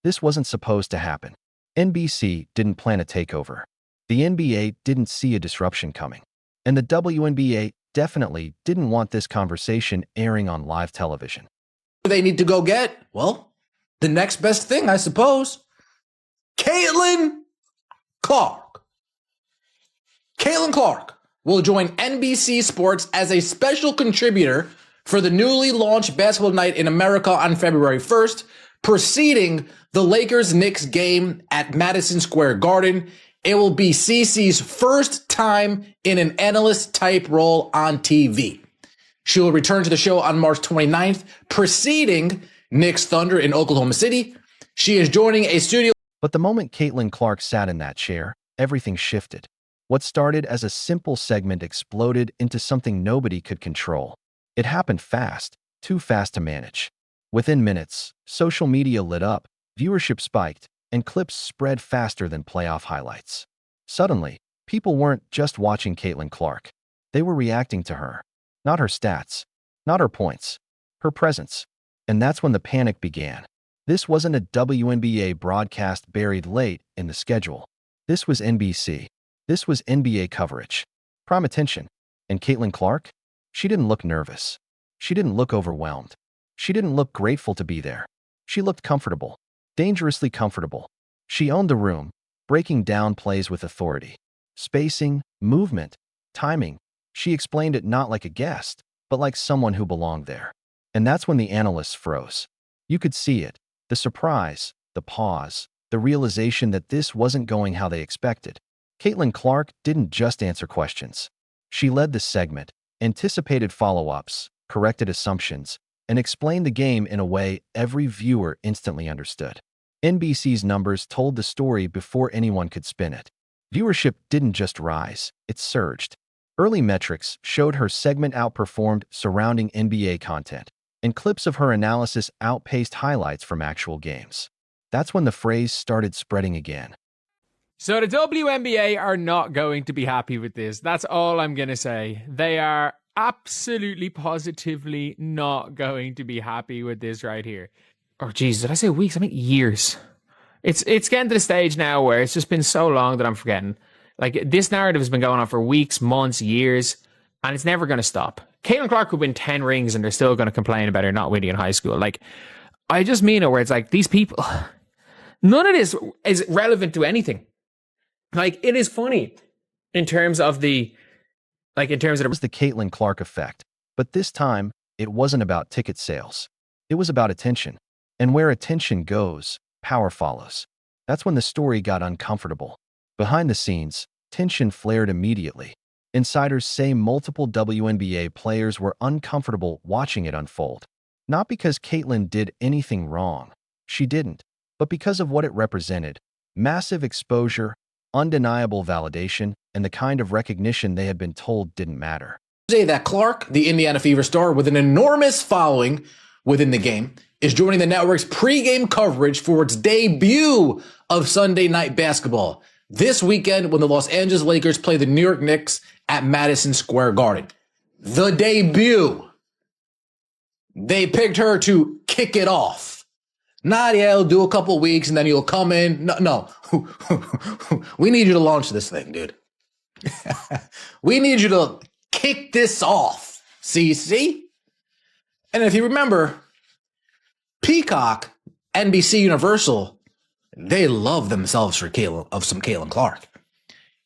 This wasn't supposed to happen. NBC didn't plan a takeover. The NBA didn't see a disruption coming. And the WNBA definitely didn't want this conversation airing on live television. They need to go get, well, the next best thing, I suppose. Caitlin Clark. Caitlin Clark will join NBC Sports as a special contributor for the newly launched Basketball Night in America on February 1st, preceding the Lakers-Knicks game at Madison Square Garden. It will be CC's first time in an analyst-type role on TV. She will return to the show on March 29th, preceding Knicks Thunder in Oklahoma City. She is joining a studio. But the moment Caitlin Clark sat in that chair, everything shifted. What started as a simple segment exploded into something nobody could control. It happened fast, too fast to manage. Within minutes, social media lit up, viewership spiked, and clips spread faster than playoff highlights. Suddenly, people weren't just watching Caitlin Clark. They were reacting to her. Not her stats, not her points, her presence. And that's when the panic began. This wasn't a WNBA broadcast buried late in the schedule. This was NBC. This was NBA coverage. Prime attention. And Caitlin Clark? She didn't look nervous. She didn't look overwhelmed. She didn't look grateful to be there. She looked comfortable. Dangerously comfortable. She owned the room, breaking down plays with authority. Spacing, movement, timing. She explained it not like a guest, but like someone who belonged there. And that's when the analysts froze. You could see it. The surprise, the pause, the realization that this wasn't going how they expected. Caitlin Clark didn't just answer questions. She led the segment, anticipated follow-ups, corrected assumptions, and explained the game in a way every viewer instantly understood. NBC's numbers told the story before anyone could spin it. Viewership didn't just rise, it surged. Early metrics showed her segment outperformed surrounding NBA content, and clips of her analysis outpaced highlights from actual games. That's when the phrase started spreading again. So the WNBA are not going to be happy with this. That's all I'm going to say. They are absolutely positively not going to be happy with this right here. Oh, Jesus, did I say weeks? I mean years. It's getting to the stage now where it's just been so long that I'm forgetting. Like, this narrative has been going on for weeks, months, years, and it's never going to stop. Caitlin Clark could win 10 rings and they're still going to complain about her not winning in high school. Like, I just mean it where it's like, these people, none of this is relevant to anything. Like, it is funny in terms of the, It was the Caitlin Clark effect. But this time, it wasn't about ticket sales. It was about attention. And where attention goes, power follows. That's when the story got uncomfortable. Behind the scenes, tension flared immediately. Insiders say multiple WNBA players were uncomfortable watching it unfold. Not because Caitlin did anything wrong. She didn't. But because of what it represented. Massive exposure, undeniable validation, and the kind of recognition they had been told didn't matter. Say that Clark, the Indiana Fever star with an enormous following within the game, is joining the network's pregame coverage for its debut of Sunday Night Basketball this weekend when the Los Angeles Lakers play the New York Knicks at Madison Square Garden. The debut. They picked her to kick it off. Not, yeah, it'll do a couple weeks and then you'll come in. No. We need you to launch this thing, dude. We need you to kick this off, CC. And if you remember, Peacock, NBC Universal, they love themselves for some Caitlin Clark.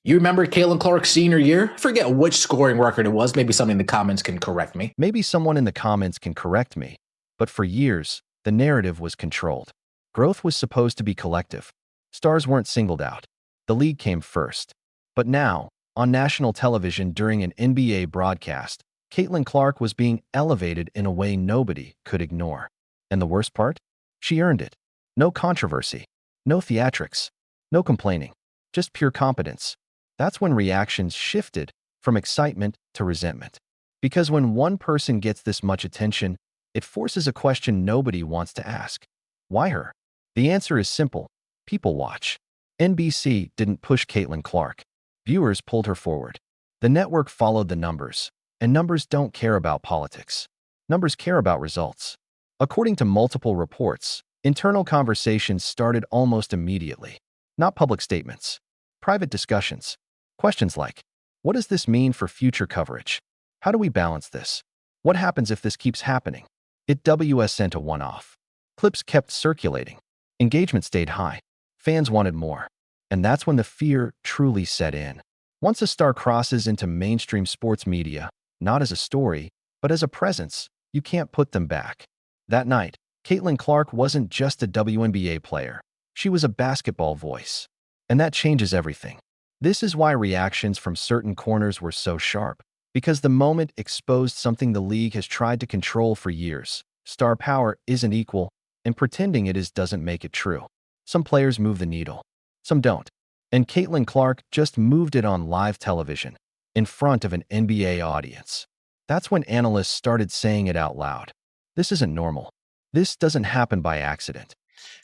You remember Caitlin Clark's senior year? I forget which scoring record it was. Maybe somebody in the comments can correct me. Maybe someone in the comments can correct me. But for years, the narrative was controlled. Growth was supposed to be collective. Stars weren't singled out. The league came first. But now, on national television during an NBA broadcast, Caitlin Clark was being elevated in a way nobody could ignore. And the worst part? She earned it. No controversy. No theatrics. No complaining. Just pure competence. That's when reactions shifted from excitement to resentment. Because when one person gets this much attention, it forces a question nobody wants to ask. Why her? The answer is simple. People watch. NBC didn't push Caitlin Clark. Viewers pulled her forward. The network followed the numbers. And numbers don't care about politics. Numbers care about results. According to multiple reports, Internal conversations started almost immediately. Not public statements. Private discussions. Questions like, what does this mean for future coverage? How do we balance this? What happens if this keeps happening? It wasn't a one-off. Clips kept circulating. Engagement stayed high. Fans wanted more. And that's when the fear truly set in. Once a star crosses into mainstream sports media, not as a story, but as a presence, you can't put them back. That night, Caitlin Clark wasn't just a WNBA player. She was a basketball voice. And that changes everything. This is why reactions from certain corners were so sharp. Because the moment exposed something the league has tried to control for years. Star power isn't equal, and pretending it is doesn't make it true. Some players move the needle. Some don't. And Caitlin Clark just moved it on live television, in front of an NBA audience. That's when analysts started saying it out loud. This isn't normal. This doesn't happen by accident.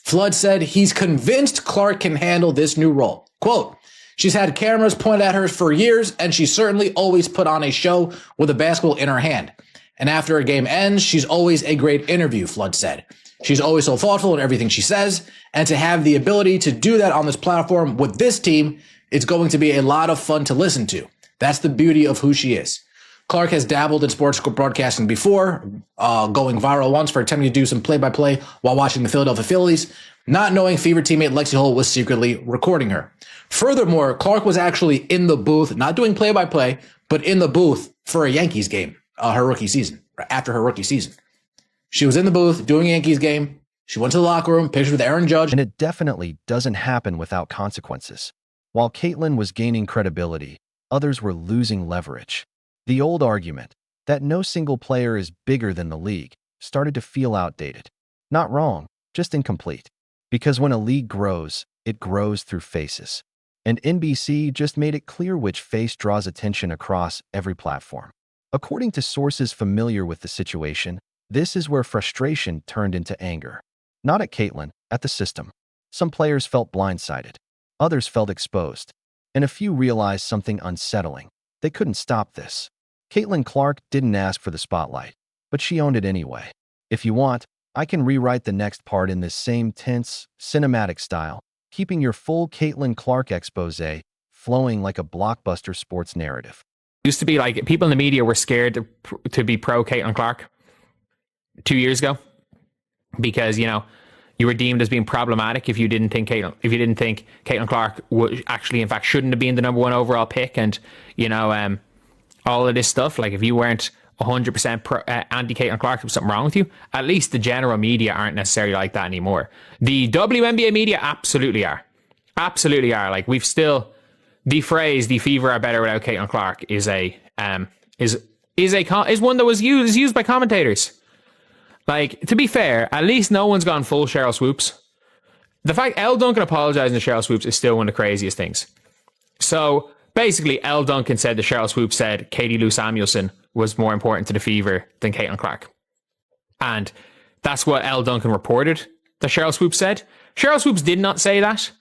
Flood said he's convinced Clark can handle this new role. Quote, she's had cameras pointed at her for years, and she certainly always put on a show with a basketball in her hand. And after a game ends, she's always a great interview, Flood said. She's always so thoughtful in everything she says, and to have the ability to do that on this platform with this team, it's going to be a lot of fun to listen to. That's the beauty of who she is. Clark has dabbled in sports broadcasting before, going viral once for attempting to do some play-by-play while watching the Philadelphia Phillies, not knowing Fever teammate Lexi Hull was secretly recording her. Furthermore, Clark was actually in the booth, not doing play-by-play, but in the booth for a Yankees game, her rookie season, after her rookie season. She was in the booth doing a Yankees game. She went to the locker room, pictured with Aaron Judge. And it definitely doesn't happen without consequences. While Caitlin was gaining credibility, others were losing leverage. The old argument that no single player is bigger than the league started to feel outdated. Not wrong, just incomplete. Because when a league grows, it grows through faces. And NBC just made it clear which face draws attention across every platform. According to sources familiar with the situation, this is where frustration turned into anger. Not at Caitlin, at the system. Some players felt blindsided. Others felt exposed. And a few realized something unsettling. They couldn't stop this. Caitlin Clark didn't ask for the spotlight, but she owned it anyway. If you want, I can rewrite the next part in this same tense, cinematic style, keeping your full Caitlin Clark expose flowing like a blockbuster sports narrative. Used to be like people in the media were scared to be pro Caitlin Clark 2 years ago because, you know, you were deemed as being problematic if you didn't think Caitlin Clark would actually, in fact, shouldn't have been the number one overall pick, and you know, all of this stuff. Like if you weren't 100% anti Caitlin Clark, there was something wrong with you. At least the general media aren't necessarily like that anymore. The WNBA media absolutely are. Like we've still the phrase "the Fever are better without Caitlin Clark" is one that was used by commentators. Like, to be fair, at least no one's gone full Cheryl Swoops. The fact Elle Duncan apologizing to Cheryl Swoops is still one of the craziest things. So, basically, Elle Duncan said that Cheryl Swoops said Katie Lou Samuelson was more important to the Fever than Caitlin Clark. And that's what Elle Duncan reported that Cheryl Swoops said. Cheryl Swoops did not say that.